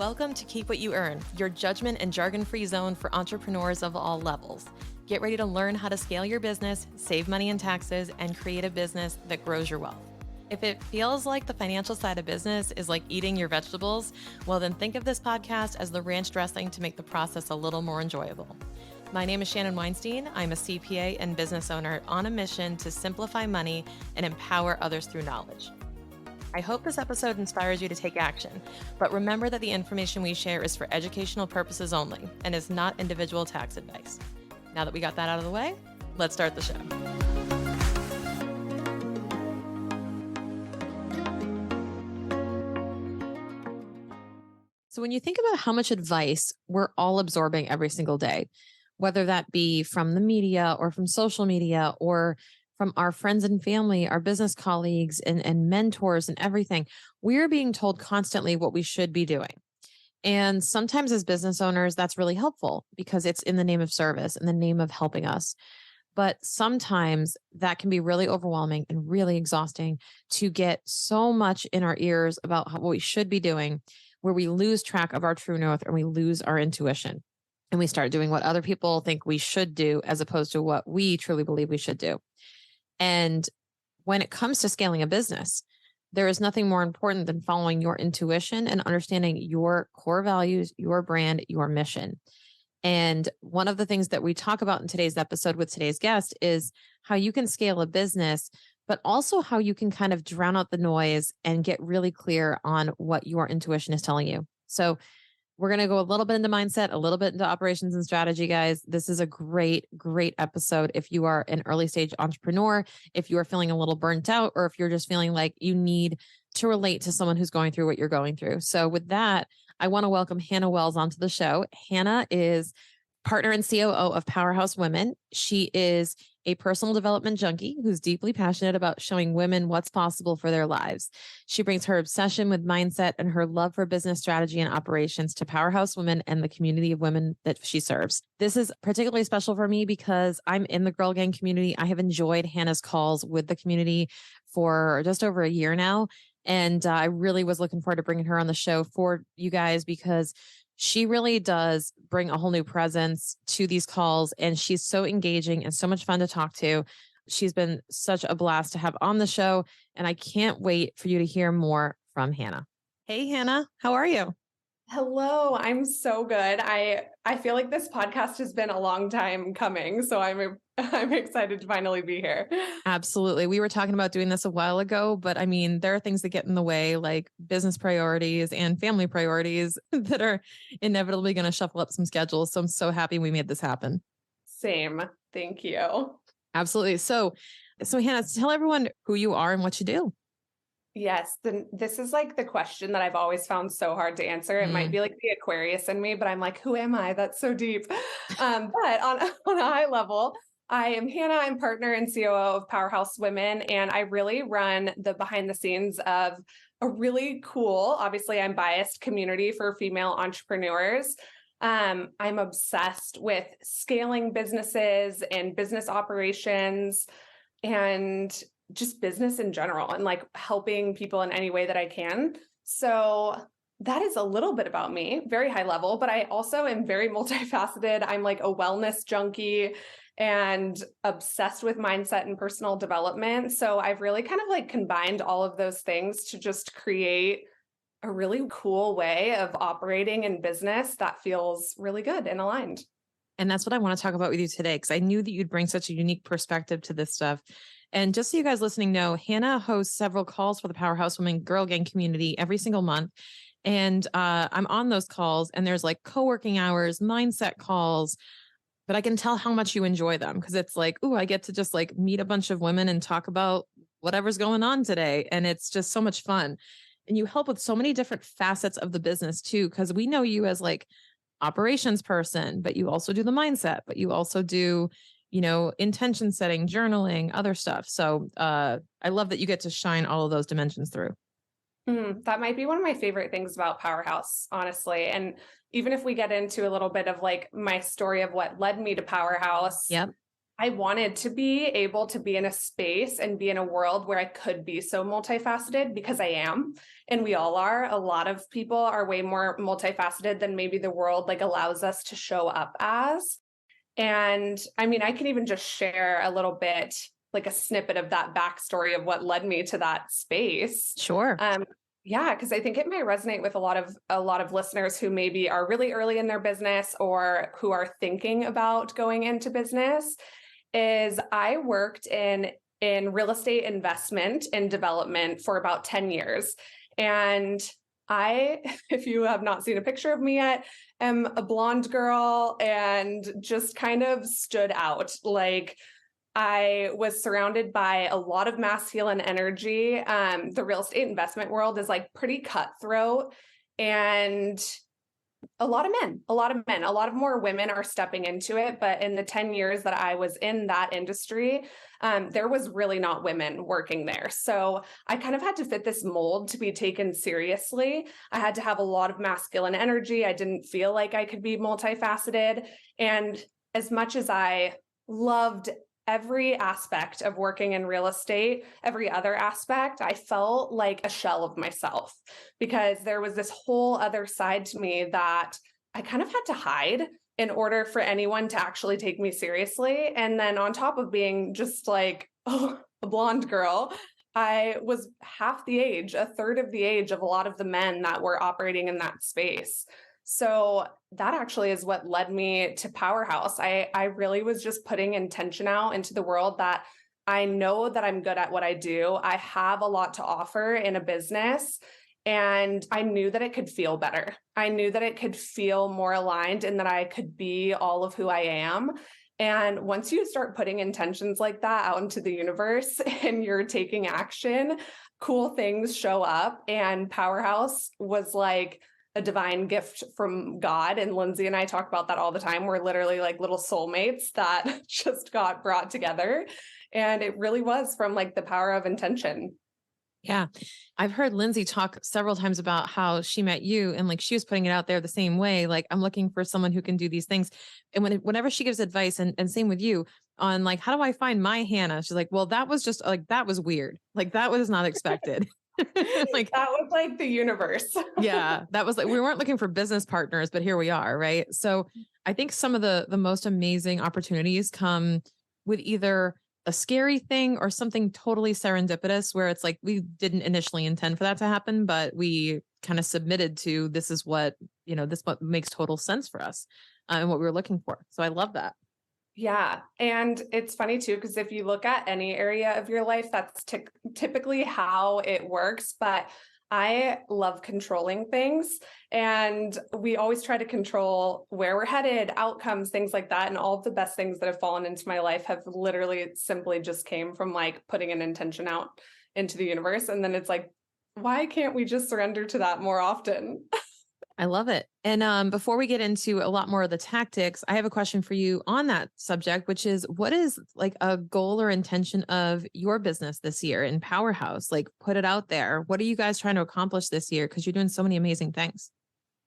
Welcome to Keep What You Earn, your judgment and jargon-free zone for entrepreneurs of all levels. Get ready to learn how to scale your business, save money and taxes, and create a business that grows your wealth. If it feels like the financial side of business is like eating your vegetables, well, then think of this podcast as the ranch dressing to make the process a little more enjoyable. My name is Shannon Weinstein. I'm a CPA and business owner on a mission to simplify money and empower others through knowledge. I hope this episode inspires you to take action, but remember that the information we share is for educational purposes only and is not individual tax advice. Now that we got that out of the way, let's start the show. So when you think about how much advice we're all absorbing every single day, whether that be from the media or from social media or from our friends and family, our business colleagues and mentors and everything, we're being told constantly what we should be doing. And sometimes as business owners, that's really helpful because it's in the name of service, in the name of helping us. But sometimes that can be really overwhelming and really exhausting to get so much in our ears about what we should be doing, where we lose track of our true north and we lose our intuition. And we start doing what other people think we should do as opposed to what we truly believe we should do. And when it comes to scaling a business, there is nothing more important than following your intuition and understanding your core values, your brand, your mission. And one of the things that we talk about in today's episode with today's guest is how you can scale a business, but also how you can kind of drown out the noise and get really clear on what your intuition is telling you. So we're going to go a little bit into mindset, a little bit into operations and strategy, guys. This is a great, great episode. If you are an early stage entrepreneur, if you are feeling a little burnt out, or if you're just feeling like you need to relate to someone who's going through what you're going through. So with that, I want to welcome Hannah Wells onto the show. Hannah is partner and COO of Powerhouse Women. She is a personal development junkie who's deeply passionate about showing women what's possible for their lives. She brings her obsession with mindset and her love for business strategy and operations to Powerhouse Women and the community of women that she serves. This is particularly special for me because I'm in the Girl Gang community. I have enjoyed Hannah's calls with the community for just over a year now. And I really was looking forward to bringing her on the show for you guys because she really does bring a whole new presence to these calls, and she's so engaging and so much fun to talk to. She's been such a blast to have on the show, and I can't wait for you to hear more from Hannah. Hey, Hannah, how are you? Hello, I'm so good. I feel like this podcast has been a long time coming, so I'm excited to finally be here. Absolutely. We were talking about doing this a while ago, but I mean, there are things that get in the way, like business priorities and family priorities that are inevitably going to shuffle up some schedules. So I'm so happy we made this happen. Same. Thank you. Absolutely. So Hannah, tell everyone who you are and what you do. Yes, this is like the question that I've always found so hard to answer. It might be like the Aquarius in me, but I'm like, who am I? That's so deep. But on a high level, I am Hannah. I'm partner and COO of Powerhouse Women, and I really run the behind the scenes of a really cool, obviously I'm biased, community for female entrepreneurs. I'm obsessed with scaling businesses and business operations and just business in general and like helping people in any way that I can. So that is a little bit about me, very high level, but I also am very multifaceted. I'm like a wellness junkie and obsessed with mindset and personal development. So I've really kind of like combined all of those things to just create a really cool way of operating in business that feels really good and aligned. And that's what I want to talk about with you today, because I knew that you'd bring such a unique perspective to this stuff. And just so you guys listening know, Hannah hosts several calls for the Powerhouse Women Girl Gang community every single month. And I'm on those calls, and there's like co-working hours, mindset calls, but I can tell how much you enjoy them because it's like, oh, I get to just like meet a bunch of women and talk about whatever's going on today. And it's just so much fun. And you help with so many different facets of the business too, because we know you as like operations person, but you also do the mindset, but you also do, intention setting, journaling, other stuff. So I love that you get to shine all of those dimensions through. That might be one of my favorite things about Powerhouse, honestly. And even if we get into a little bit of like my story of what led me to Powerhouse, Yep. I wanted to be able to be in a space and be in a world where I could be so multifaceted, because I am, and we all are. A lot of people are way more multifaceted than maybe the world like allows us to show up as. And I mean, I can even just share a little bit, like a snippet of that backstory of what led me to that space. Sure. Yeah, because I think it might resonate with a lot of listeners who maybe are really early in their business or who are thinking about going into business. Is I worked in real estate investment and development for about 10 years. And I, if you have not seen a picture of me yet, am a blonde girl and just kind of stood out. Like, I was surrounded by a lot of masculine energy. The real estate investment world is like pretty cutthroat, and a lot of men, a lot of more women are stepping into it. But in the 10 years that I was in that industry, there was really not women working there. So I kind of had to fit this mold to be taken seriously. I had to have a lot of masculine energy. I didn't feel like I could be multifaceted. And as much as I loved every aspect of working in real estate, every other aspect, I felt like a shell of myself, because there was this whole other side to me that I kind of had to hide in order for anyone to actually take me seriously. And then on top of being just like a blonde girl, I was half the age, a third of the age of a lot of the men that were operating in that space. So that actually is what led me to Powerhouse. I really was just putting intention out into the world that I know that I'm good at what I do. I have a lot to offer in a business, and I knew that it could feel better. I knew that it could feel more aligned and that I could be all of who I am. And once you start putting intentions like that out into the universe and you're taking action, cool things show up. And Powerhouse was like a divine gift from God. And Lindsay and I talk about that all the time. We're literally like little soulmates that just got brought together. And it really was from like the power of intention. Yeah. I've heard Lindsay talk several times about how she met you, and like she was putting it out there the same way. Like, I'm looking for someone who can do these things. And whenever she gives advice, and same with you on like, how do I find my Hannah? She's like, well, that was just like, that was weird. Like, that was not expected. Like, That was like the universe. yeah, that was like, we weren't looking for business partners, but here we are. Right. So I think some of the most amazing opportunities come with either a scary thing or something totally serendipitous, where it's like, we didn't initially intend for that to happen, but we kind of submitted to, this is what, this what makes total sense for us, and what we were looking for. So I love that. Yeah. And it's funny too, because if you look at any area of your life, that's typically how it works. But I love controlling things, and we always try to control where we're headed, outcomes, things like that. And all of the best things that have fallen into my life have literally simply just came from like putting an intention out into the universe. And then it's like, why can't we just surrender to that more often? I love it. And before we get into a lot more of the tactics, I have a question for you on that subject, which is, what is like a goal or intention of your business this year in Powerhouse? Like, put it out there. What are you guys trying to accomplish this year? Because you're doing so many amazing things.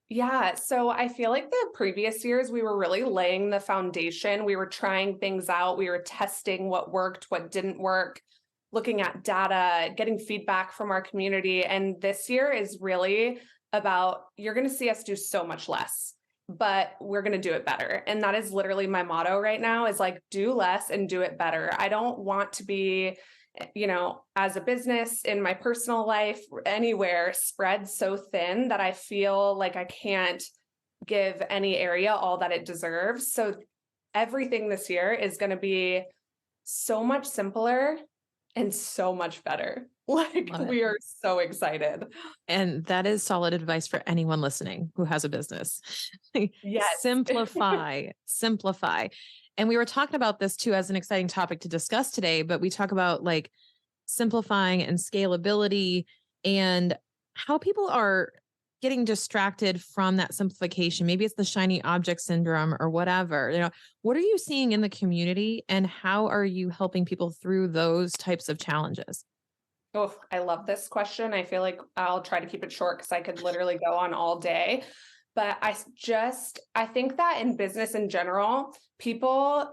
Yeah, so I feel like the previous years, we were really laying the foundation. We were trying things out. We were testing what worked, what didn't work, looking at data, getting feedback from our community. And this year is really about, you're going to see us do so much less, but we're going to do it better. And that is literally my motto right now, is like, do less and do it better. I don't want to be, as a business, in my personal life, anywhere, spread so thin that I feel like I can't give any area all that it deserves. So everything this year is going to be so much simpler and so much better. Like, Love it. we are so excited. And that is solid advice for anyone listening who has a business. Yes. Simplify, simplify. And we were talking about this too as an exciting topic to discuss today, but we talk about like simplifying and scalability, and how people are getting distracted from that simplification. Maybe it's the shiny object syndrome or whatever. What are you seeing in the community, and how are you helping people through those types of challenges? Oh, I love this question. I feel like I'll try to keep it short because I could literally go on all day. But I think that in business in general, people,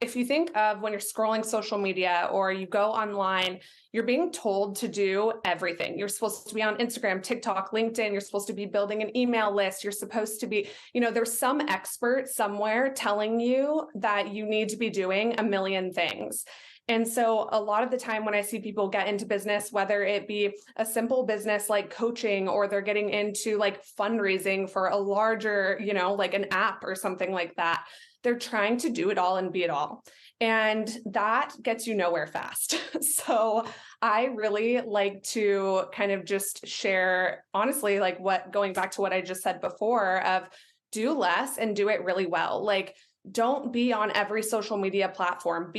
if you think of when you're scrolling social media or you go online, you're being told to do everything. You're supposed to be on Instagram, TikTok, LinkedIn. You're supposed to be building an email list. You're supposed to be, there's some expert somewhere telling you that you need to be doing a million things. And so a lot of the time when I see people get into business, whether it be a simple business like coaching, or they're getting into like fundraising for a larger, like an app or something like that, they're trying to do it all and be it all. And that gets you nowhere fast. So I really like to kind of just share, honestly, like going back to what I just said before, of do less and do it really well. Like, don't be on every social media platform.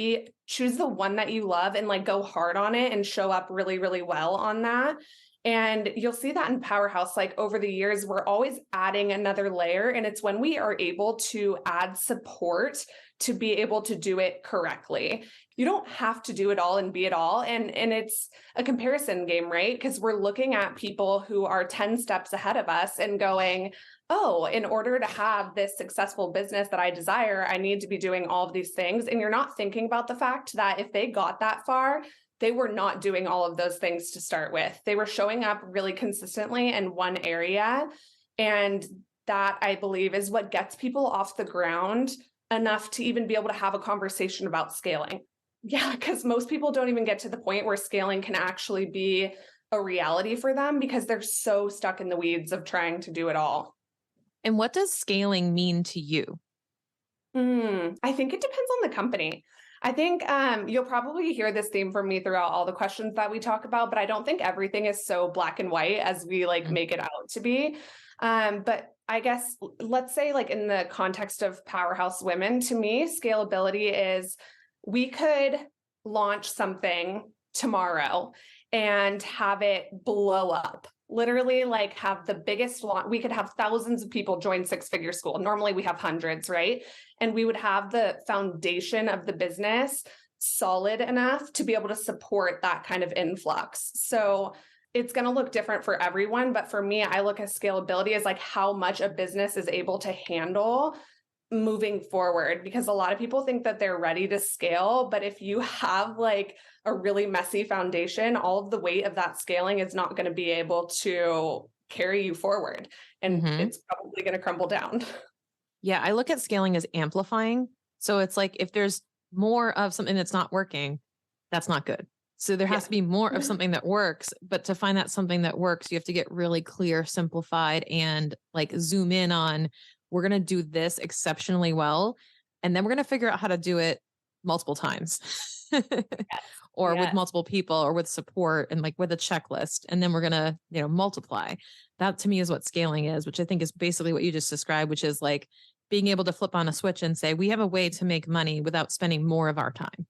Choose the one that you love and like go hard on it and show up really, really well on that. And you'll see that in Powerhouse, like over the years, we're always adding another layer. And it's when we are able to add support to be able to do it correctly. You don't have to do it all and be it all. And it's a comparison game, right? Because we're looking at people who are 10 steps ahead of us and going, oh, in order to have this successful business that I desire, I need to be doing all of these things. And you're not thinking about the fact that if they got that far, they were not doing all of those things to start with. They were showing up really consistently in one area. And that, I believe, is what gets people off the ground enough to even be able to have a conversation about scaling. Yeah, because most people don't even get to the point where scaling can actually be a reality for them because they're so stuck in the weeds of trying to do it all. And what does scaling mean to you? I think it depends on the company. I think you'll probably hear this theme from me throughout all the questions that we talk about, but I don't think everything is so black and white as we make it out to be. But I guess let's say like in the context of Powerhouse Women, to me, scalability is we could launch something tomorrow and have it blow up. Literally like have the biggest launch. We could have thousands of people join six-figure school. Normally we have hundreds, right? And we would have the foundation of the business solid enough to be able to support that kind of influx. So it's going to look different for everyone. But for me, I look at scalability as like how much a business is able to handle moving forward, because a lot of people think that they're ready to scale. But if you have like a really messy foundation, all of the weight of that scaling is not going to be able to carry you forward. And it's probably going to crumble down. Yeah, I look at scaling as amplifying. So it's like if there's more of something that's not working, that's not good. So there has to be more of something that works. But to find that something that works, you have to get really clear, simplified, and like zoom in on, we're going to do this exceptionally well. And then we're going to figure out how to do it multiple times or with multiple people or with support and like with a checklist. And then we're going to, multiply. That to me is what scaling is, which I think is basically what you just described, which is like being able to flip on a switch and say, we have a way to make money without spending more of our time.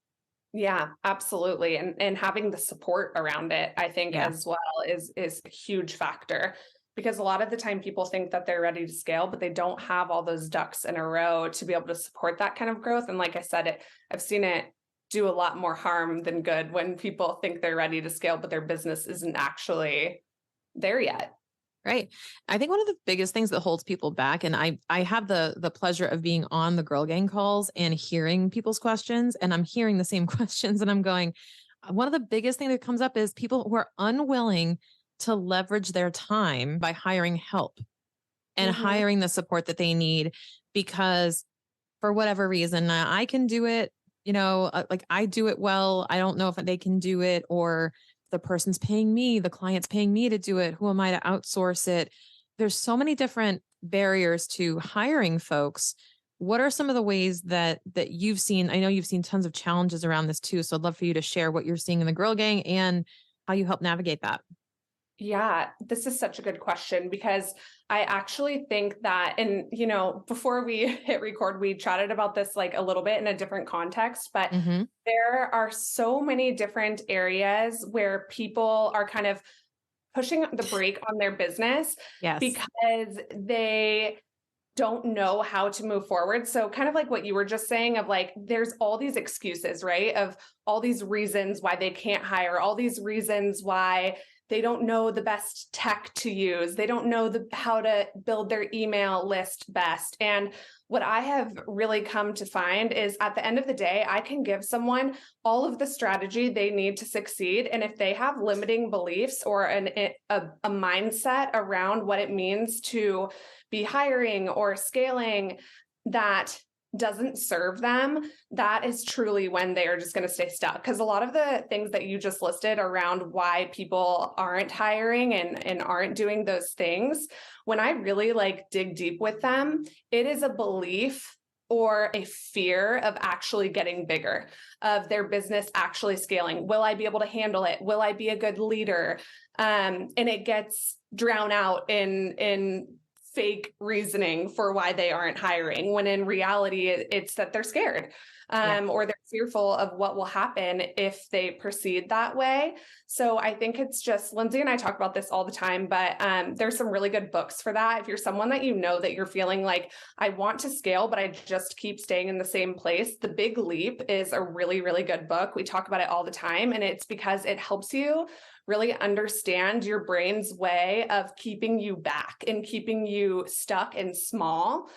Yeah, absolutely. And having the support around it, I think as well is a huge factor. Because a lot of the time people think that they're ready to scale, but they don't have all those ducks in a row to be able to support that kind of growth. And like I said, I've seen it do a lot more harm than good when people think they're ready to scale, but their business isn't actually there yet. Right. I think one of the biggest things that holds people back, and I have the pleasure of being on the Girl Gang calls and hearing people's questions, and I'm hearing the same questions and I'm going, one of the biggest things that comes up is people who are unwilling to leverage their time by hiring help and hiring the support that they need, because for whatever reason, I can do it, like I do it well. I don't know if they can do it, or the person's paying me, the client's paying me to do it. Who am I to outsource it? There's so many different barriers to hiring folks. What are some of the ways that you've seen? I know you've seen tons of challenges around this too. So I'd love for you to share what you're seeing in the Girl Gang and how you help navigate that. Yeah, this is such a good question, because I actually think that, and before we hit record, we chatted about this like a little bit in a different context, but there are so many different areas where people are kind of pushing the brake on their business because they don't know how to move forward. So kind of like what you were just saying of like, there's all these excuses, right? Of all these reasons why they can't hire, all these reasons why they don't know the best tech to use. They don't know how to build their email list best. And what I have really come to find is at the end of the day, I can give someone all of the strategy they need to succeed. And if they have limiting beliefs or a mindset around what it means to be hiring or scaling that doesn't serve them, that is truly when they are just going to stay stuck. Because a lot of the things that you just listed around why people aren't hiring and aren't doing those things, when I really dig deep with them, it is a belief or a fear of actually getting bigger, of their business actually scaling. Will I be able to handle it? Will I be a good leader? And it gets drowned out in fake reasoning for why they aren't hiring, when in reality, it's that they're scared or they're fearful of what will happen if they proceed that way. So I think it's just, Lindsay and I talk about this all the time, but there's some really good books for that. If you're someone that you know that you're feeling like, I want to scale, but I just keep staying in the same place, The Big Leap is a really, really good book. We talk about it all the time, and it's because it helps you really understand your brain's way of keeping you back and keeping you stuck and small.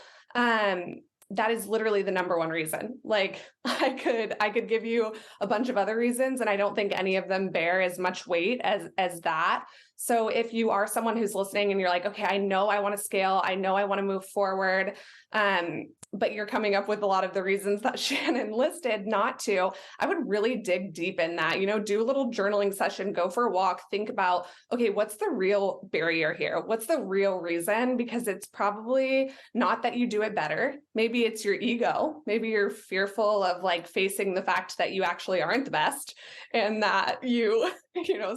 That is literally the number one reason. I could give you a bunch of other reasons, and I don't think any of them bear as much weight as that. So if you are someone who's listening and you're like, okay, I know I want to scale, I know I want to move forward, but you're coming up with a lot of the reasons that Shannon listed not to, I would really dig deep in that, do a little journaling session, go for a walk, think about, okay, what's the real barrier here? What's the real reason? Because it's probably not that you do it better. Maybe it's your ego. Maybe you're fearful of facing the fact that you actually aren't the best and that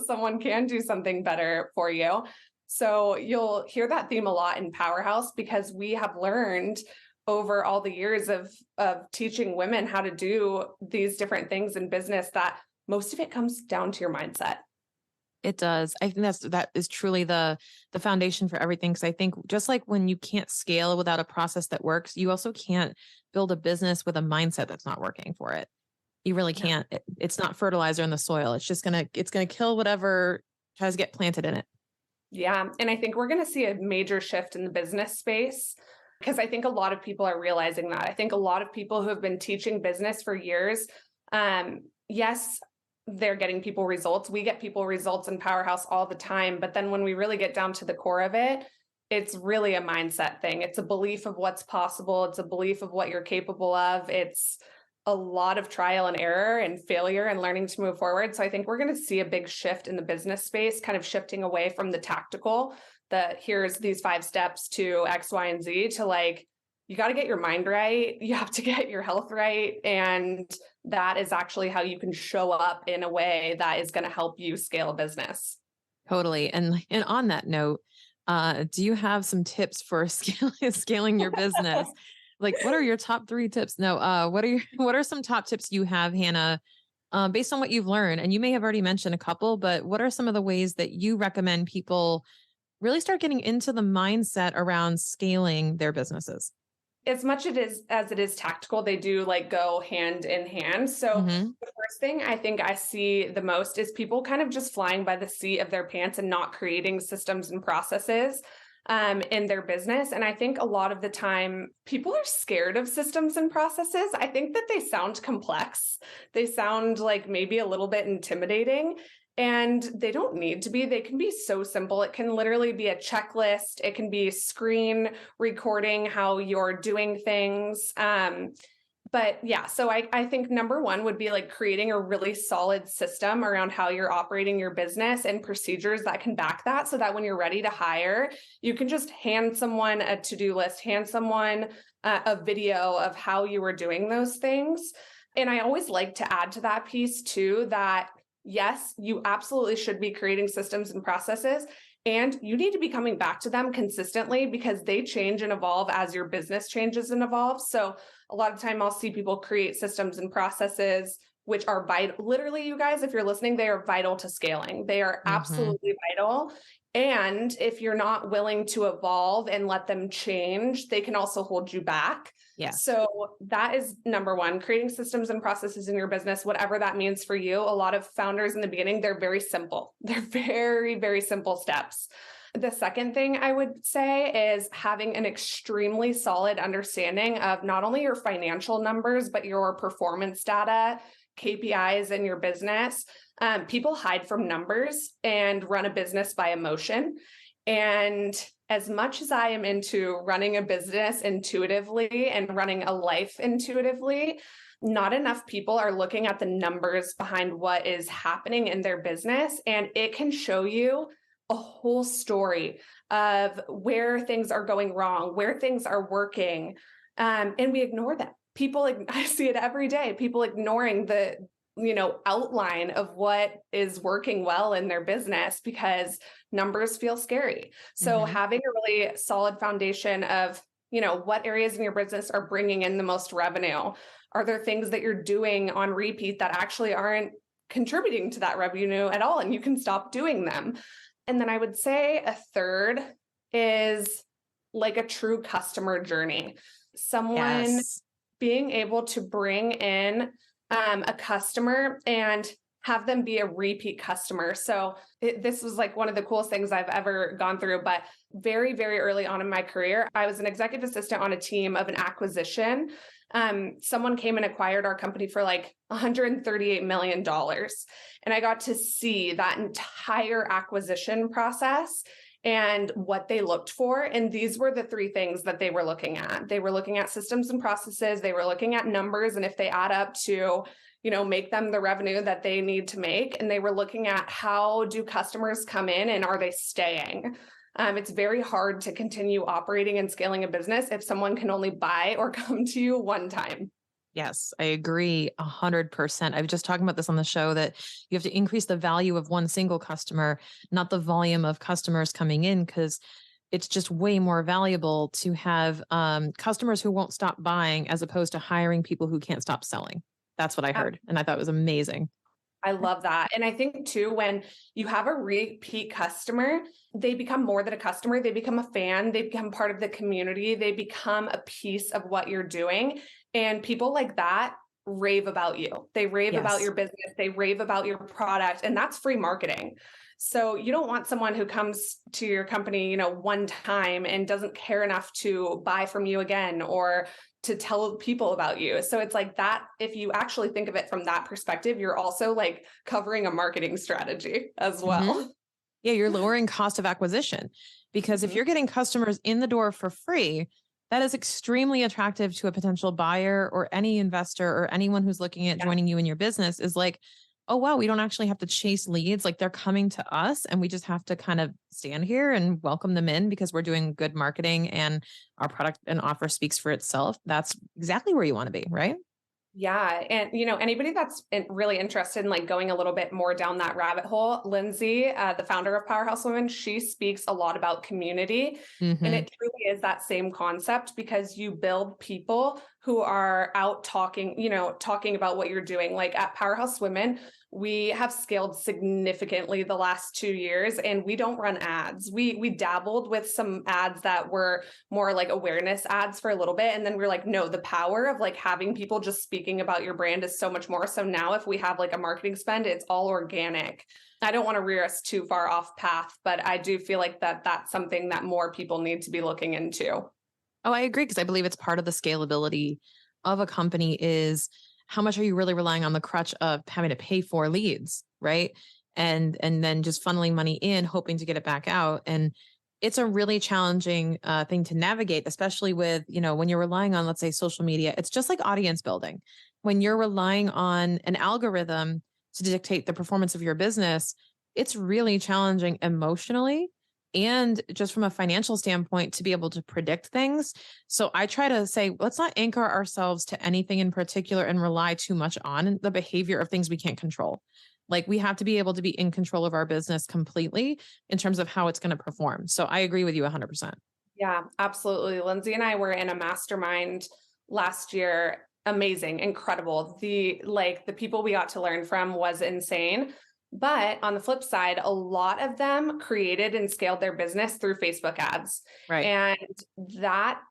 someone can do something better for you. So you'll hear that theme a lot in Powerhouse, because we have learned over all the years of teaching women how to do these different things in business that most of it comes down to your mindset. It does. I think that is truly the foundation for everything. Because I think just like when you can't scale without a process that works, you also can't build a business with a mindset that's not working for it. You really can't. It's not fertilizer in the soil. It's gonna kill whatever tries to get planted in it. Yeah. And I think we're going to see a major shift in the business space, because I think a lot of people are realizing that. I think a lot of people who have been teaching business for years, yes, they're getting people results. We get people results in Powerhouse all the time. But then when we really get down to the core of it, it's really a mindset thing. It's a belief of what's possible. It's a belief of what you're capable of. It's a lot of trial and error and failure and learning to move forward. So I think we're going to see a big shift in the business space, kind of shifting away from the tactical, that here's these 5 steps to X, Y, and Z, to you got to get your mind right. You have to get your health right. And that is actually how you can show up in a way that is going to help you scale a business. Totally. And on that note, do you have some tips for scaling your business? What are your top 3 tips? No, what are some top tips you have, Hannah, based on what you've learned? And you may have already mentioned a couple, but what are some of the ways that you recommend people really start getting into the mindset around scaling their businesses? As much as it is tactical, they do go hand in hand. So the first thing I think I see the most is people kind of just flying by the seat of their pants and not creating systems and processes in their business. And I think a lot of the time people are scared of systems and processes. I think that they sound complex. They sound maybe a little bit intimidating. And they don't need to be. They can be so simple. It can literally be a checklist. It can be screen recording how you're doing things. But yeah, so I think number one would be creating a really solid system around how you're operating your business and procedures that can back that, so that when you're ready to hire, you can just hand someone a to-do list, hand someone a video of how you were doing those things. And I always like to add to that piece too, that yes, you absolutely should be creating systems and processes, and you need to be coming back to them consistently, because they change and evolve as your business changes and evolves. So a lot of time I'll see people create systems and processes, which are vital. Literally, you guys, if you're listening, they are vital to scaling. They are absolutely vital. And if you're not willing to evolve and let them change, they can also hold you back. Yes. So that is number one, creating systems and processes in your business, whatever that means for you. A lot of founders in the beginning, they're very simple. They're very, very simple steps. The second thing I would say is having an extremely solid understanding of not only your financial numbers, but your performance data, KPIs in your business. People hide from numbers and run a business by emotion. And as much as I am into running a business intuitively and running a life intuitively, not enough people are looking at the numbers behind what is happening in their business. And it can show you a whole story of where things are going wrong, where things are working. And we ignore them. I see it every day, people ignoring the outline of what is working well in their business because numbers feel scary. So having a really solid foundation of, what areas in your business are bringing in the most revenue? Are there things that you're doing on repeat that actually aren't contributing to that revenue at all? And you can stop doing them. And then I would say a third is like a true customer journey. Someone being able to bring in a customer and have them be a repeat customer. So this was like one of the coolest things I've ever gone through. But very, very early on in my career, I was an executive assistant on a team of an acquisition. Someone came and acquired our company for like $138 million. And I got to see that entire acquisition process and what they looked for. And these were the three things that they were looking at. They were looking at systems and processes. They were looking at numbers. And if they add up to, make them the revenue that they need to make. And they were looking at how do customers come in and are they staying? It's very hard to continue operating and scaling a business if someone can only buy or come to you one time. Yes, I agree 100%. I was just talking about this on the show that you have to increase the value of one single customer, not the volume of customers coming in, because it's just way more valuable to have customers who won't stop buying as opposed to hiring people who can't stop selling. That's what I heard. And I thought it was amazing. I love that. And I think too, when you have a repeat customer, they become more than a customer. They become a fan. They become part of the community. They become a piece of what you're doing. And people like that rave about you. They rave about your business. They rave about your product. And that's free marketing. So you don't want someone who comes to your company, one time and doesn't care enough to buy from you again or to tell people about you. So it's like that. If you actually think of it from that perspective, you're also like covering a marketing strategy as well. Yeah, you're lowering cost of acquisition because if you're getting customers in the door for free, that is extremely attractive to a potential buyer or any investor or anyone who's looking at joining you in your business is like, oh, wow, we don't actually have to chase leads. Like they're coming to us and we just have to kind of stand here and welcome them in because we're doing good marketing and our product and offer speaks for itself. That's exactly where you want to be, right? Yeah. And, anybody that's really interested in like going a little bit more down that rabbit hole, Lindsay, the founder of Powerhouse Women, she speaks a lot about community. And it truly is that same concept because you build people who are out talking about what you're doing. Like at Powerhouse Women, we have scaled significantly the last 2 years and we don't run ads. We dabbled with some ads that were more like awareness ads for a little bit. And then we're like, no, the power of like having people just speaking about your brand is so much more. So now if we have like a marketing spend, it's all organic. I don't want to rear us too far off path, but I do feel like that's something that more people need to be looking into. Oh, I agree. Because I believe it's part of the scalability of a company is how much are you really relying on the crutch of having to pay for leads, right? And then just funneling money in, hoping to get it back out. And it's a really challenging thing to navigate, especially with, when you're relying on, let's say, social media. It's just like audience building. When you're relying on an algorithm to dictate the performance of your business, it's really challenging emotionally and just from a financial standpoint to be able to predict things. So I try to say, let's not anchor ourselves to anything in particular and rely too much on the behavior of things we can't control. Like we have to be able to be in control of our business completely in terms of how it's going to perform. So I agree with you 100%. Yeah, absolutely. Lindsay and I were in a mastermind last year. Amazing, incredible. The people we got to learn from was insane. But on the flip side, a lot of them created and scaled their business through Facebook ads. Right. And that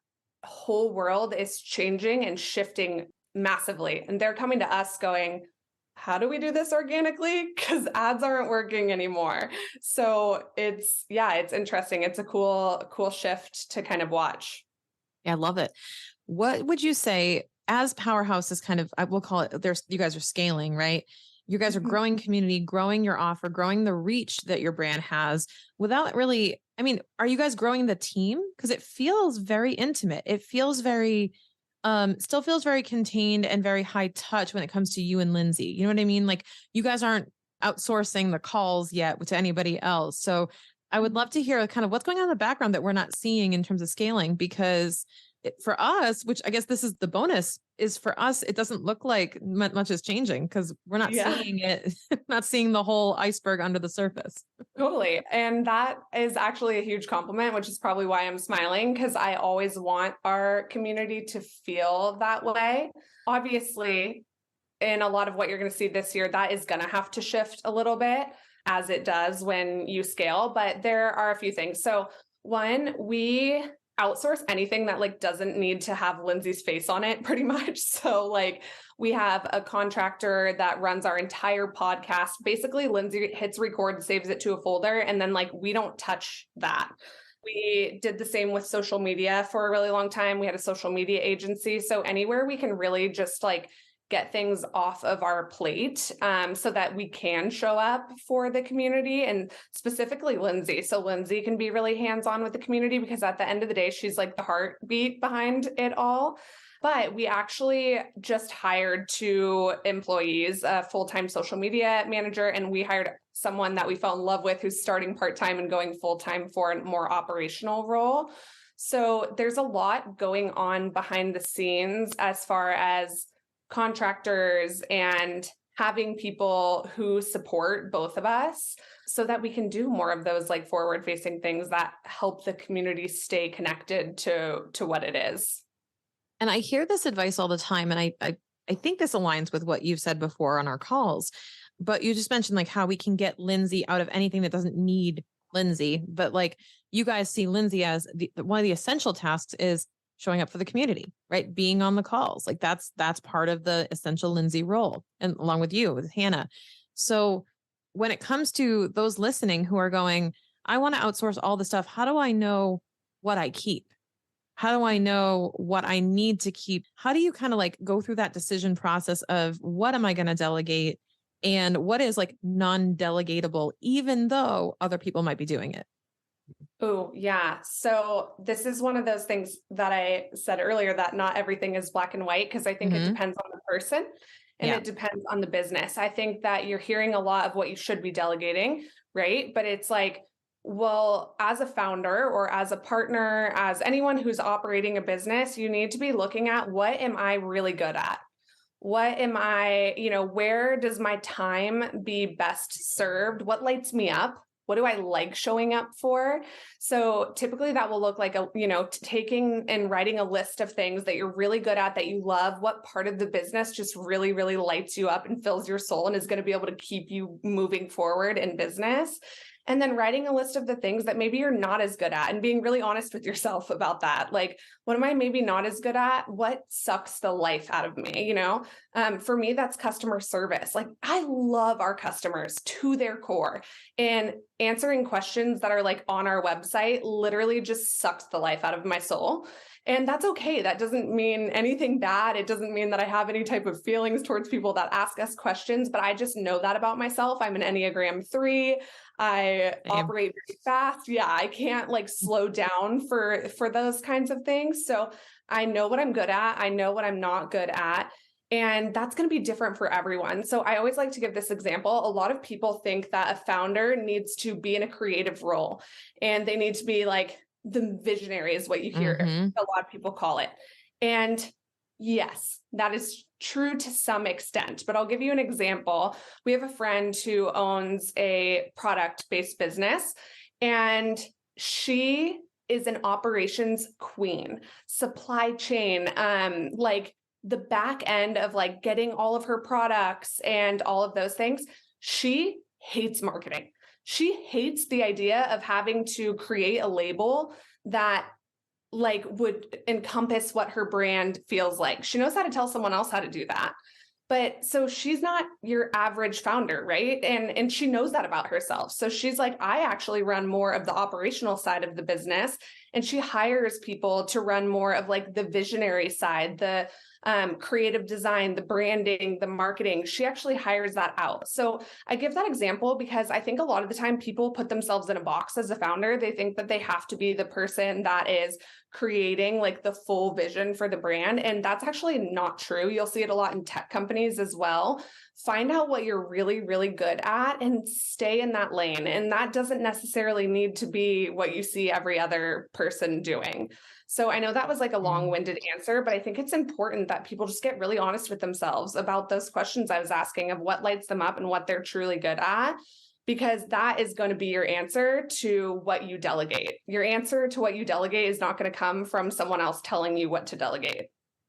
whole world is changing and shifting massively. And they're coming to us going, how do we do this organically? Because ads aren't working anymore. So it's interesting. It's a cool shift to kind of watch. Yeah, I love it. What would you say as Powerhouse is kind of, I will call it, you guys are scaling, right? You guys are Mhm. growing community, growing your offer, growing the reach that your brand has without really, I mean, are you guys growing the team? Because it feels very intimate. It feels very, still feels very contained and very high touch when it comes to you and Lindsay. You know what I mean? Like you guys aren't outsourcing the calls yet to anybody else. So I would love to hear kind of what's going on in the background that we're not seeing in terms of scaling, because for us, which I guess this is the bonus, is for us, it doesn't look like much is changing because we're not Yeah. seeing it, not seeing the whole iceberg under the surface. Totally. And that is actually a huge compliment, which is probably why I'm smiling, because I always want our community to feel that way. Obviously, in a lot of what you're going to see this year, that is going to have to shift a little bit as it does when you scale. But there are a few things. So, one, we outsource anything that like doesn't need to have Lindsay's face on it pretty much. So like we have a contractor that runs our entire podcast. Basically, Lindsay hits record, saves it to a folder, and then like we don't touch that. We did the same with social media for a really long time. We had a social media agency. So anywhere we can really just like get things off of our plate so that we can show up for the community, and specifically Lindsay. So Lindsay can be really hands-on with the community because at the end of the day, she's like the heartbeat behind it all. But we actually just hired 2 employees, a full-time social media manager, and we hired someone that we fell in love with who's starting part-time and going full-time for a more operational role. So there's a lot going on behind the scenes as far as contractors and having people who support both of us so that we can do more of those like forward facing things that help the community stay connected to what it is. And I hear this advice all the time. And I think this aligns with what you've said before on our calls, but you just mentioned like how we can get Lindsay out of anything that doesn't need Lindsay. But like you guys see Lindsay as one of the essential tasks is showing up for the community, right? Being on the calls. Like that's part of the essential Lindsay role, and along with you, with Hannah. So when it comes to those listening who are going, I want to outsource all the stuff. How do I know what I keep? How do I know what I need to keep? How do you kind of like go through that decision process of what am I going to delegate and what is like non-delegatable, even though other people might be doing it? Oh, yeah. So this is one of those things that I said earlier, that not everything is black and white, because I think it depends on the person and Yeah. it depends on the business. I think that you're hearing a lot of what you should be delegating, right? But it's like, well, as a founder or as a partner, as anyone who's operating a business, you need to be looking at what am I really good at? What am I, where does my time be best served? What lights me up? What do I like showing up for? So typically that will look like taking and writing a list of things that you're really good at, that you love. What part of the business just really, really lights you up and fills your soul and is going to be able to keep you moving forward in business. And then writing a list of the things that maybe you're not as good at and being really honest with yourself about that. Like, what am I maybe not as good at? What sucks the life out of me? For me, that's customer service. Like, I love our customers to their core, and answering questions that are like on our website literally just sucks the life out of my soul. And that's okay. That doesn't mean anything bad. It doesn't mean that I have any type of feelings towards people that ask us questions, but I just know that about myself. I'm an Enneagram 3. I Same. operate very fast. Yeah, I can't like slow down for those kinds of things. So I know what I'm good at. I know what I'm not good at. And that's going to be different for everyone. So I always like to give this example. A lot of people think that a founder needs to be in a creative role and they need to be like the visionary, is what you hear a lot of people call it. And yes, that is true to some extent, but I'll give you an example. We have a friend who owns a product-based business, and she is an operations queen, supply chain, like the back end of like getting all of her products and all of those things. She hates marketing. She hates the idea of having to create a label that like would encompass what her brand feels like. She knows how to tell someone else how to do that. But so she's not your average founder, right? And she knows that about herself. So she's like, I actually run more of the operational side of the business. And she hires people to run more of like the visionary side, the creative design, the branding, the marketing. She actually hires that out. So I give that example because I think a lot of the time people put themselves in a box as a founder. They think that they have to be the person that is creating like the full vision for the brand. And that's actually not true. You'll see it a lot in tech companies as well. Find out what you're really, really good at and stay in that lane. And that doesn't necessarily need to be what you see every other person doing. So I know that was like a long-winded answer, but I think it's important that people just get really honest with themselves about those questions I was asking of what lights them up and what they're truly good at, because that is going to be your answer to what you delegate. Your answer to what you delegate is not going to come from someone else telling you what to delegate.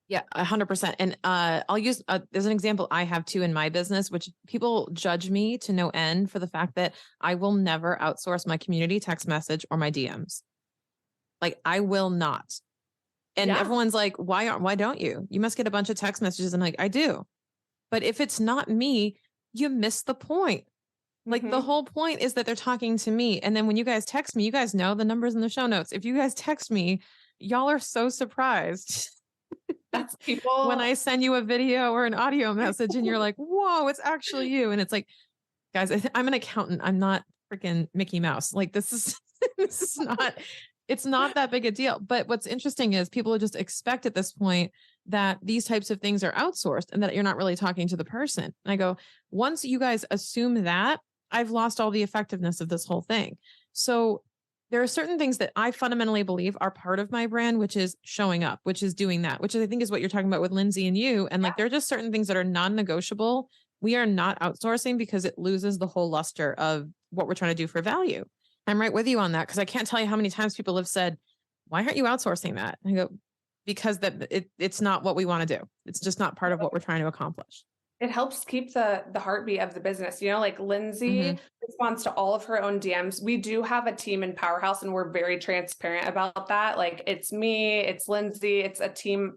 Yeah, 100%. And I'll use, there's an example I have too in my business, which people judge me to no end for the fact that I will never outsource my community text message or my DMs. Like I will not. And everyone's like, why don't you? You must get a bunch of text messages. And like, I do. But if it's not me, you miss the point. Like the whole point is that they're talking to me. And then when you guys text me, you guys know the numbers in the show notes. If you guys text me, y'all are so surprised. That's people. When I send you a video or an audio message and you're like, whoa, it's actually you. And it's like, guys, I'm an accountant. I'm not freaking Mickey Mouse. Like this is, this is not, it's not that big a deal. But what's interesting is people just expect at this point that these types of things are outsourced and that you're not really talking to the person. And I go, once you guys assume that, I've lost all the effectiveness of this whole thing. So there are certain things that I fundamentally believe are part of my brand, which is showing up, which is doing that, which I think is what you're talking about with Lindsay and you. And like, there are just certain things that are non-negotiable. We are not outsourcing because it loses the whole luster of what we're trying to do for value. I'm right with you on that because I can't tell you how many times people have said, why aren't you outsourcing that? And I go, because it's not what we want to do. It's just not part of what we're trying to accomplish. It helps keep the heartbeat of the business. You know, like Lindsay responds to all of her own DMs. We do have a team in Powerhouse and we're very transparent about that. Like it's me, it's Lindsay, it's a team.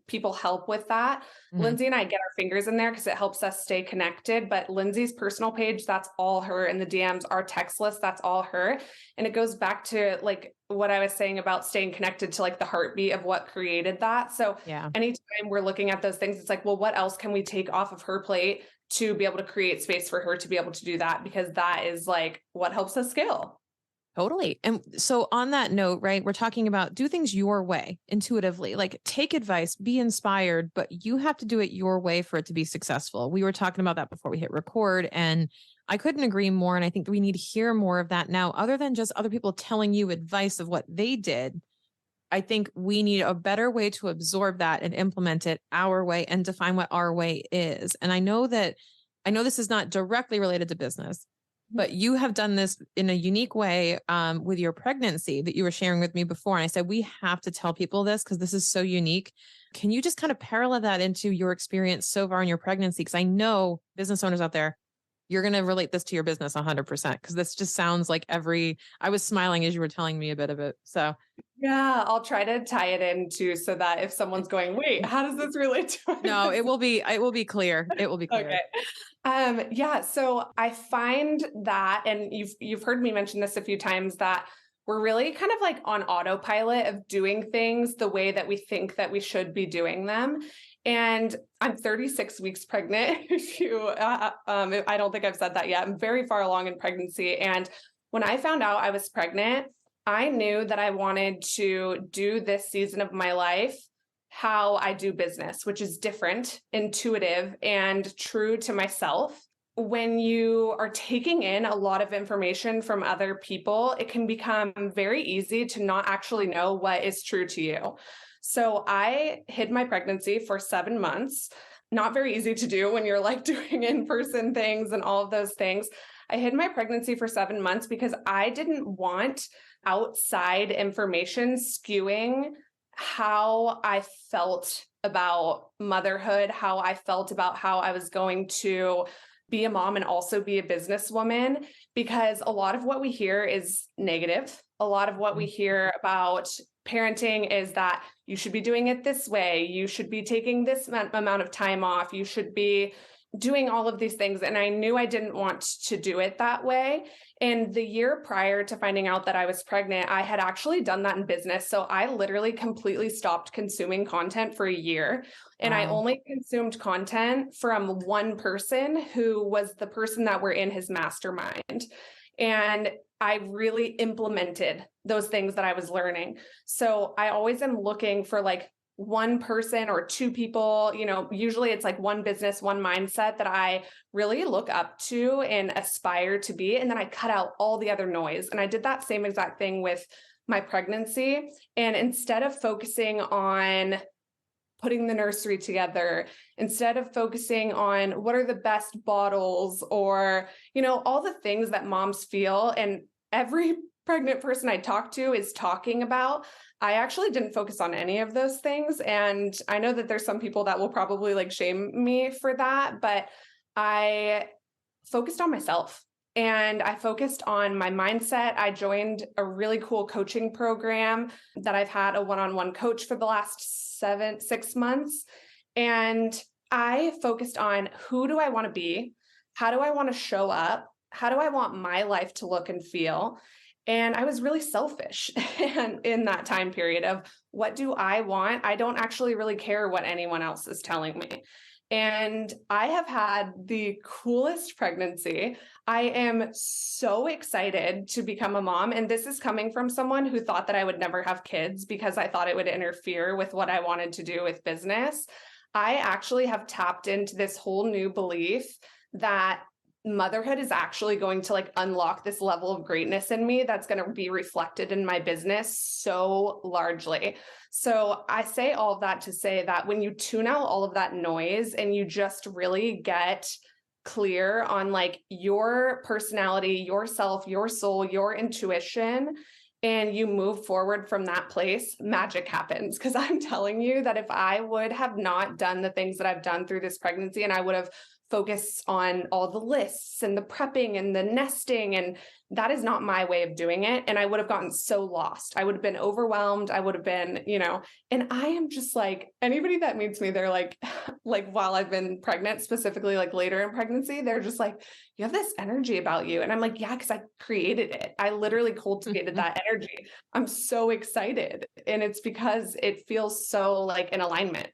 People help with that. Lindsay and I get our fingers in there because it helps us stay connected. But Lindsay's personal page, that's all her. And the DMs, our text list, that's all her. And it goes back to like what I was saying about staying connected to like the heartbeat of what created that. So anytime we're looking at those things, it's like, well, what else can we take off of her plate to be able to create space for her to be able to do that? Because that is like what helps us scale. Totally. And so on that note, right, we're talking about do things your way intuitively, like take advice, be inspired, but you have to do it your way for it to be successful. We were talking about that before we hit record and I couldn't agree more. And I think we need to hear more of that now, other than just other people telling you advice of what they did. I think we need a better way to absorb that and implement it our way and define what our way is. And I know this is not directly related to business, but you have done this in a unique way with your pregnancy that you were sharing with me before. And I said, we have to tell people this because this is so unique. Can you just kind of parallel that into your experience so far in your pregnancy? Because I know business owners out there, you're going to relate this to your business 100% because this just sounds like I was smiling as you were telling me a bit of it. So yeah, I'll try to tie it into so that if someone's going, wait, how does this relate to No, it will be clear. It will be clear. Okay. Yeah. So I find that, and you've heard me mention this a few times, that we're really kind of like on autopilot of doing things the way that we think that we should be doing them. And I'm 36 weeks pregnant. I don't think I've said that yet. I'm very far along in pregnancy. And when I found out I was pregnant, I knew that I wanted to do this season of my life how I do business, which is different, intuitive, and true to myself. When you are taking in a lot of information from other people, it can become very easy to not actually know what is true to you. So I hid my pregnancy for 7 months. Not very easy to do when you're like doing in-person things and all of those things. I hid my pregnancy for 7 months because I didn't want outside information skewing how I felt about motherhood, how I felt about how I was going to be a mom and also be a businesswoman, because a lot of what we hear is negative. A lot of what we hear about parenting is that you should be doing it this way. You should be taking this amount of time off. You should be doing all of these things. And I knew I didn't want to do it that way. And the year prior to finding out that I was pregnant, I had actually done that in business. So I literally completely stopped consuming content for a year. And I Wow. only consumed content from one person who was the person that were in his mastermind. And I really implemented those things that I was learning. So I always am looking for like one person or two people, usually it's like one business, one mindset that I really look up to and aspire to be. And then I cut out all the other noise. And I did that same exact thing with my pregnancy. And instead of focusing on putting the nursery together, instead of focusing on what are the best bottles or, all the things that moms feel and every pregnant person I talk to is talking about, I actually didn't focus on any of those things. And I know that there's some people that will probably like shame me for that, but I focused on myself and I focused on my mindset. I joined a really cool coaching program that I've had a one-on-one coach for the last 6 months. And I focused on who do I want to be? How do I want to show up? How do I want my life to look and feel? And I was really selfish and in that time period of what do I want? I don't actually really care what anyone else is telling me. And I have had the coolest pregnancy. I am so excited to become a mom. And this is coming from someone who thought that I would never have kids because I thought it would interfere with what I wanted to do with business. I actually have tapped into this whole new belief that motherhood is actually going to like unlock this level of greatness in me that's going to be reflected in my business so largely. So I say all of that to say that when you tune out all of that noise and you just really get clear on like your personality, yourself, your soul, your intuition, and you move forward from that place, magic happens. Because I'm telling you that if I would have not done the things that I've done through this pregnancy and I would have focused on all the lists and the prepping and the nesting, and that is not my way of doing it. And I would have gotten so lost. I would have been overwhelmed. I would have been, and I am just like, anybody that meets me, they're like while I've been pregnant, specifically like later in pregnancy, they're just like, you have this energy about you. And I'm like, yeah, because I created it. I literally cultivated that energy. I'm so excited. And it's because it feels so like in alignment.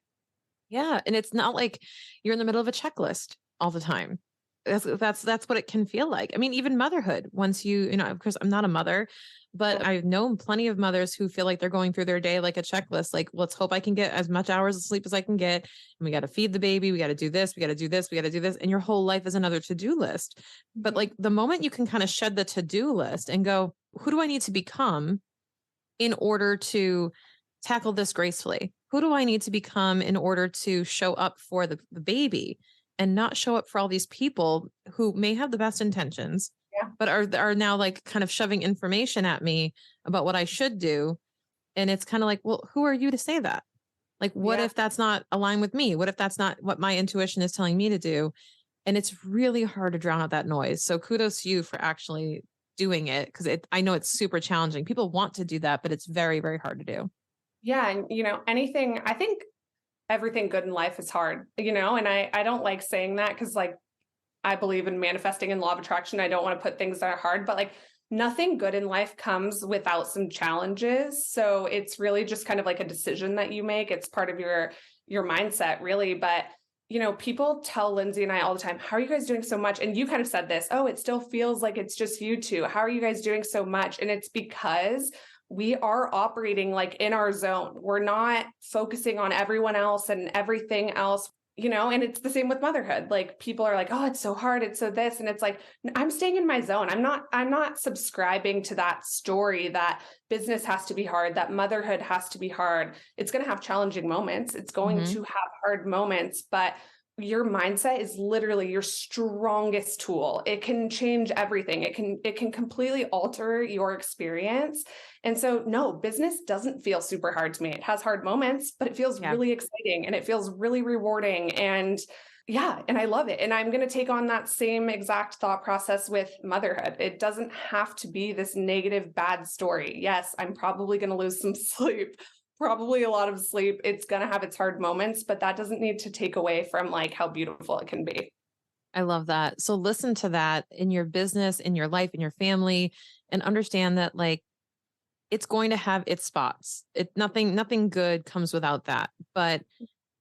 Yeah. And it's not like you're in the middle of a checklist all the time. That's what it can feel like. I mean, even motherhood, once of course I'm not a mother, but I've known plenty of mothers who feel like they're going through their day like a checklist. Like, let's hope I can get as much hours of sleep as I can get. And we got to feed the baby. We got to do this. We got to do this. We got to do this. And your whole life is another to-do list. But like the moment you can kind of shed the to-do list and go, who do I need to become in order to tackle this gracefully? Who do I need to become in order to show up for the baby and not show up for all these people who may have the best intentions, but are now like kind of shoving information at me about what I should do. And it's kind of like, well, who are you to say that? Like, what if that's not aligned with me? What if that's not what my intuition is telling me to do? And it's really hard to drown out that noise. So kudos to you for actually doing it. Cause I know it's super challenging. People want to do that, but it's very, very hard to do. Yeah. And, I think everything good in life is hard, and I don't like saying that because like I believe in manifesting and law of attraction. I don't want to put things that are hard, but like nothing good in life comes without some challenges. So it's really just kind of like a decision that you make. It's part of your mindset really. But people tell Lindsay and I all the time, how are you guys doing so much? And you kind of said this, oh, it still feels like it's just you two. How are you guys doing so much? And it's because we are operating like in our zone. We're not focusing on everyone else and everything else, and it's the same with motherhood. Like people are like, oh, it's so hard. It's so this. And it's like, I'm staying in my zone. I'm not subscribing to that story that business has to be hard, that motherhood has to be hard. It's going to have challenging moments. It's going to have hard moments, but your mindset is literally your strongest tool. It can change everything. It can completely alter your experience. And so no, business doesn't feel super hard to me. It has hard moments, but it feels really exciting and it feels really rewarding. And Yeah. And I love it. And I'm going to take on that same exact thought process with motherhood. It doesn't have to be this negative, bad story. Yes, I'm probably going to lose some sleep, probably a lot of sleep. It's going to have its hard moments, but that doesn't need to take away from like how beautiful it can be. I love that. So listen to that in your business, in your life, in your family, and understand that like it's going to have its spots. Nothing good comes without that. But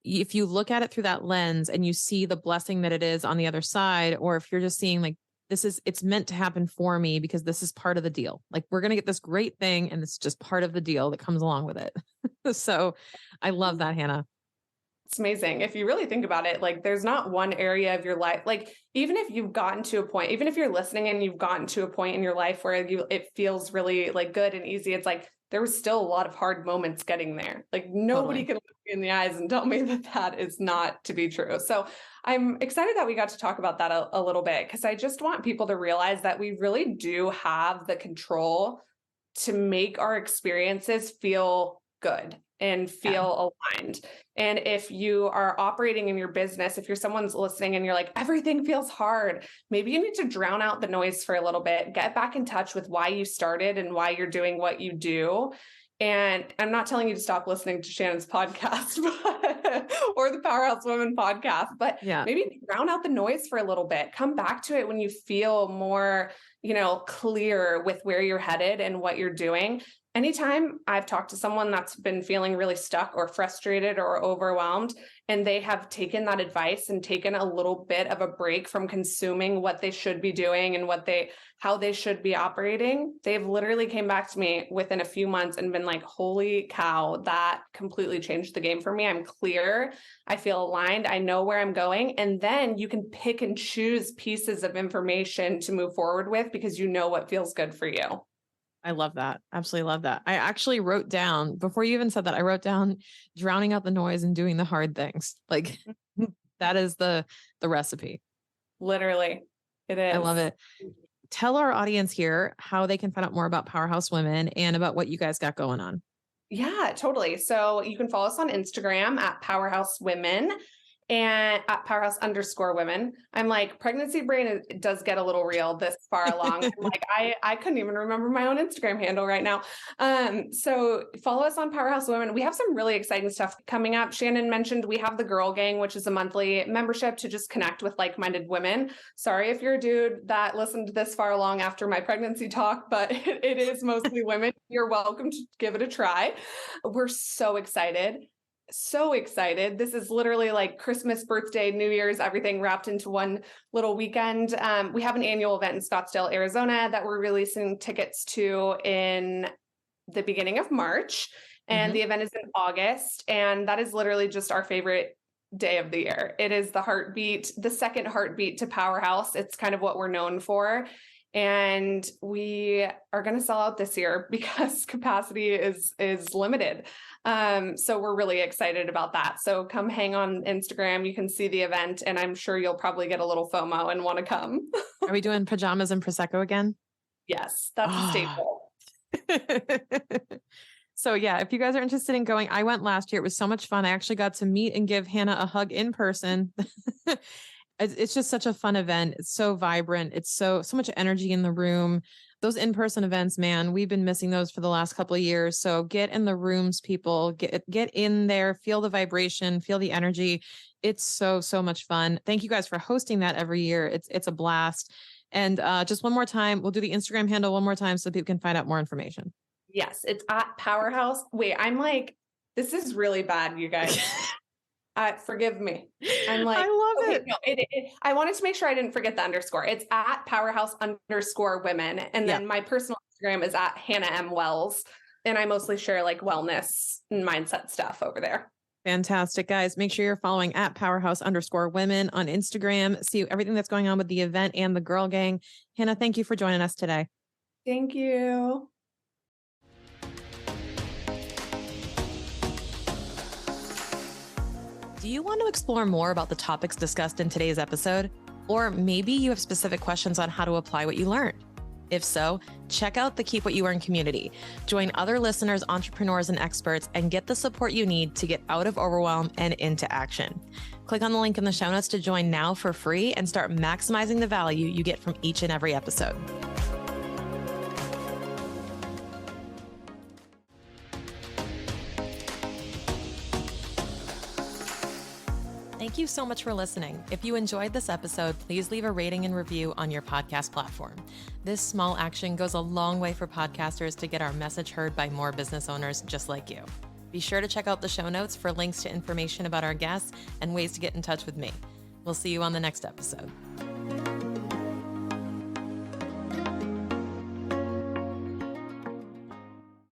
if you look at it through that lens and you see the blessing that it is on the other side, or if you're just seeing like, it's meant to happen for me because this is part of the deal. Like we're going to get this great thing and it's just part of the deal that comes along with it. So I love that, Hannah. It's amazing. If you really think about it, like there's not one area of your life, like even if you've gotten to a point, even if you're listening and you've gotten to a point in your life where it feels really like good and easy, it's like there was still a lot of hard moments getting there. Like nobody Totally. can look me in the eyes and tell me that that is not to be true. So I'm excited that we got to talk about that a little bit, because I just want people to realize that we really do have the control to make our experiences feel good and Yeah. feel aligned. And if you are operating in your business, if you're someone's listening and you're like, everything feels hard, maybe you need to drown out the noise for a little bit, get back in touch with why you started and why you're doing what you do. And I'm not telling you to stop listening to Shannon's podcast or the Powerhouse Women podcast, but Yeah. maybe drown out the noise for a little bit. Come back to it when you feel more, clear with where you're headed and what you're doing. Anytime I've talked to someone that's been feeling really stuck or frustrated or overwhelmed, and they have taken that advice and taken a little bit of a break from consuming what they should be doing and how they should be operating, they've literally came back to me within a few months and been like, holy cow, that completely changed the game for me. I'm clear. I feel aligned. I know where I'm going. And then you can pick and choose pieces of information to move forward with because you know what feels good for you. I love that. Absolutely love that. I actually wrote down, before you even said that, I wrote down drowning out the noise and doing the hard things. Like that is the recipe. Literally, it I is. love it. Tell our audience here how they can find out more about Powerhouse Women and about what you guys got going on. Yeah, totally. So you can follow us on Instagram at Powerhouse Women and at Powerhouse_women. I'm like, pregnancy brain does get a little real this far along. I'm like, I couldn't even remember my own Instagram handle right now. So follow us on Powerhouse Women. We have some really exciting stuff coming up. Shannon mentioned we have the Girl Gang, which is a monthly membership to just connect with like-minded women. Sorry if you're a dude that listened this far along after my pregnancy talk, but it is mostly women. You're welcome to give it a try. We're so excited. So excited. This is literally like Christmas, birthday, New Year's, everything wrapped into one little weekend. We have an annual event in Scottsdale, Arizona that we're releasing tickets to in the beginning of March. And the event is in August. And that is literally just our favorite day of the year. It is the heartbeat, the second heartbeat to Powerhouse. It's kind of what we're known for. And we are going to sell out this year because capacity is limited. So we're really excited about that. So come hang on Instagram. You can see the event and I'm sure you'll probably get a little FOMO and want to come. Are we doing pajamas and Prosecco again? Yes, that's a staple. So yeah, if you guys are interested in going, I went last year. It was so much fun. I actually got to meet and give Hannah a hug in person. It's just such a fun event. It's so vibrant. It's so much energy in the room. Those in-person events, man, we've been missing those for the last couple of years. So get in the rooms, people, get in there, feel the vibration, feel the energy. It's so much fun. Thank you guys for hosting that every year. It's a blast. And just one more time, we'll do the Instagram handle one more time so people can find out more information. Yes, it's at Powerhouse. Wait, I'm like, this is really bad, you guys. Forgive me. I'm like, I love okay, it. No, I wanted to make sure I didn't forget the underscore. It's at Powerhouse_women. And then my personal Instagram is at Hannah M. Wells. And I mostly share like wellness and mindset stuff over there. Fantastic, guys. Make sure you're following at Powerhouse_women on Instagram. See everything that's going on with the event and the Girl Gang. Hannah, thank you for joining us today. Thank you. Do you want to explore more about the topics discussed in today's episode? Or maybe you have specific questions on how to apply what you learned? If so, check out the Keep What You Earn community. Join other listeners, entrepreneurs, and experts, and get the support you need to get out of overwhelm and into action. Click on the link in the show notes to join now for free and start maximizing the value you get from each and every episode. Thank you so much for listening. If you enjoyed this episode, please leave a rating and review on your podcast platform. This small action goes a long way for podcasters to get our message heard by more business owners just like you. Be sure to check out the show notes for links to information about our guests and ways to get in touch with me. We'll see you on the next episode.